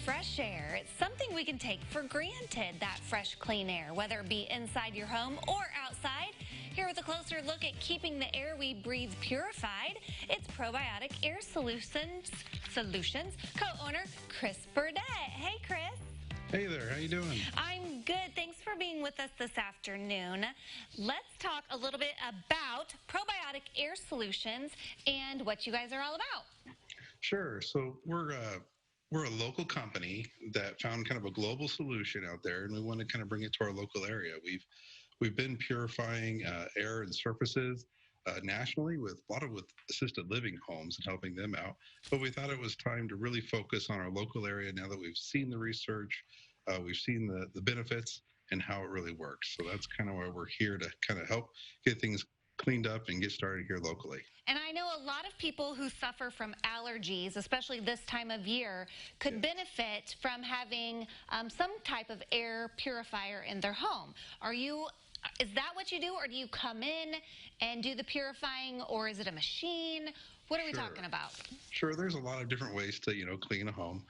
fresh air. It's something we can take for granted, that fresh, clean air, whether it be inside your home or outside. Here with a closer look at keeping the air we breathe purified, it's Probiotic Air Solutions co-owner Chris Burdette. Hey, Chris. Hey there, how you doing? I'm good. Thanks for being with us this afternoon. Let's talk a little bit about Probiotic Air Solutions and what you guys are all about. Sure. So we're a local company that found kind of a global solution out there, and we want to kind of bring it to our local area. We've been purifying air and surfaces nationally with a lot of assisted living homes and helping them out. But we thought it was time to really focus on our local area now that we've seen the research, we've seen the benefits and how it really works. So that's kind of why we're here, to kind of help get things cleaned up and get started here locally. And I know a lot of people who suffer from allergies, especially this time of year, could benefit from having some type of air purifier in their home. Is that what you do, or do you come in and do the purifying, or is it a machine? What are we talking about? Sure, there's a lot of different ways to clean a home.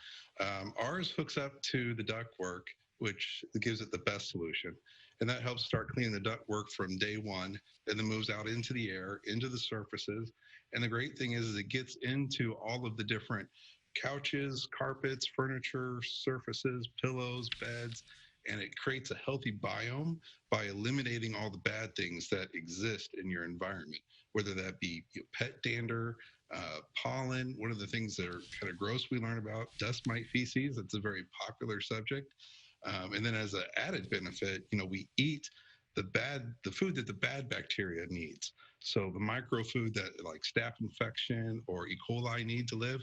Ours hooks up to the ductwork, which gives it the best solution. And that helps start cleaning the ductwork from day one, and then moves out into the air, into the surfaces. And the great thing is it gets into all of the different couches, carpets, furniture, surfaces, pillows, beds, and it creates a healthy biome by eliminating all the bad things that exist in your environment, whether that be pet dander, pollen. One of the things that are kind of gross we learn about, dust mite feces. That's a very popular subject. And then as an added benefit, we eat the food that the bad bacteria needs. So the microfood that, like staph infection or E. coli, need to live,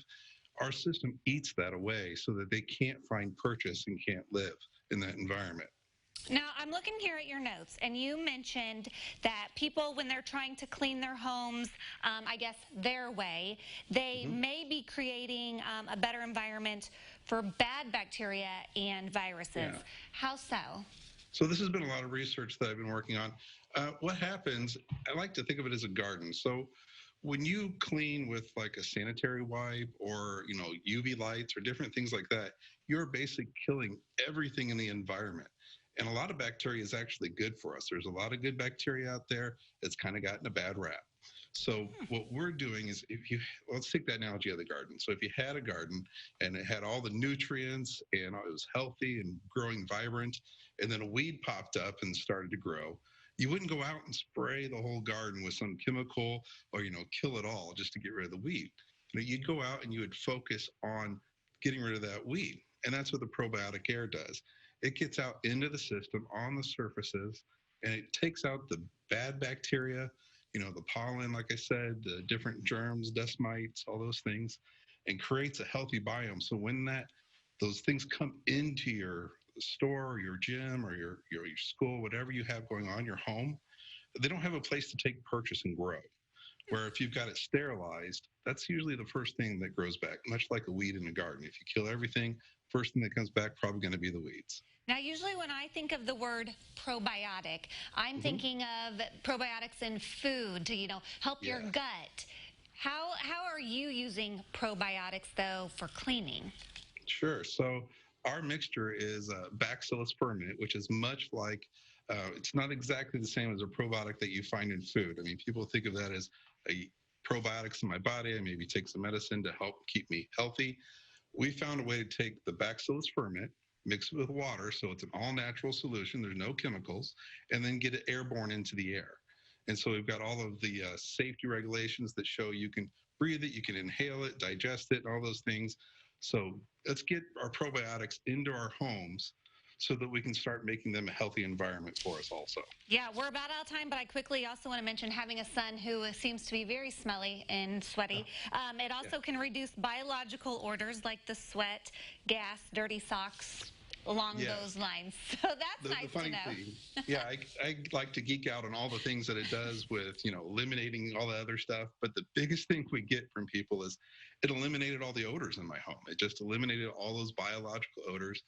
our system eats that away so that they can't find purchase and can't live in that environment. Now, I'm looking here at your notes, and you mentioned that people, when they're trying to clean their homes, I guess their way, they may be creating a better environment for bad bacteria and viruses. Yeah. How so? So this has been a lot of research that I've been working on. What happens, I like to think of it as a garden. So when you clean with like a sanitary wipe or, UV lights or different things like that, you're basically killing everything in the environment. And a lot of bacteria is actually good for us. There's a lot of good bacteria out there that's kind of gotten a bad rap. So what we're doing is, let's take that analogy of the garden. So if you had a garden and it had all the nutrients and it was healthy and growing vibrant, and then a weed popped up and started to grow, you wouldn't go out and spray the whole garden with some chemical or, kill it all just to get rid of the weed. You'd go out and you would focus on getting rid of that weed. And that's what the probiotic air does. It gets out into the system on the surfaces, and it takes out the bad bacteria, the pollen, like I said, the different germs, dust mites, all those things, and creates a healthy biome. So when those things come into your store or your gym or your school, whatever you have going on, your home, they don't have a place to take purchase and grow. Where if you've got it sterilized, that's usually the first thing that grows back, much like a weed in a garden. If you kill everything, first thing that comes back probably going to be the weeds. Now, usually when I think of the word probiotic, I'm thinking of probiotics in food to, help your gut. How are you using probiotics, though, for cleaning? Sure. So our mixture is Bacillus ferment, which is much like, it's not exactly the same as a probiotic that you find in food. I mean, people think of that as probiotics in my body. I maybe take some medicine to help keep me healthy. We found a way to take the Bacillus ferment, mix it with water, so it's an all-natural solution, there's no chemicals, and then get it airborne into the air. And so we've got all of the safety regulations that show you can breathe it, you can inhale it, digest it, and all those things. So let's get our probiotics into our homes so that we can start making them a healthy environment for us also. Yeah, we're about out of time, but I quickly also want to mention having a son who seems to be very smelly and sweaty. It also can reduce biological orders like the sweat, gas, dirty socks, along those lines. So that's nice to know. I like to geek out on all the things that it does with, eliminating all the other stuff. But the biggest thing we get from people is it eliminated all the odors in my home. It just eliminated all those biological odors.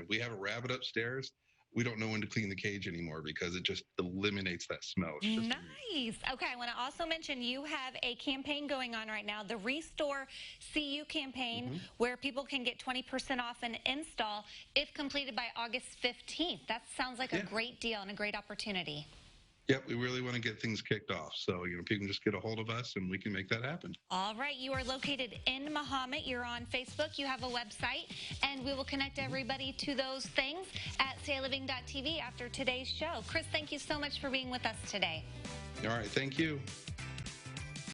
We have a rabbit upstairs. we don't know when to clean the cage anymore because it just eliminates that smell. It's just Nice. Okay, I want to also mention you have a campaign going on right now, the Restore CU campaign, where people can get 20% off an install if completed by August 15th. That sounds like a great deal and a great opportunity. Yep, we really want to get things kicked off. So, people can just get a hold of us and we can make that happen. All right. You are located in Mahomet. You're on Facebook. You have a website. And we will connect everybody to those things at sayliving.tv after today's show. Chris, thank you so much for being with us today. All right. Thank you.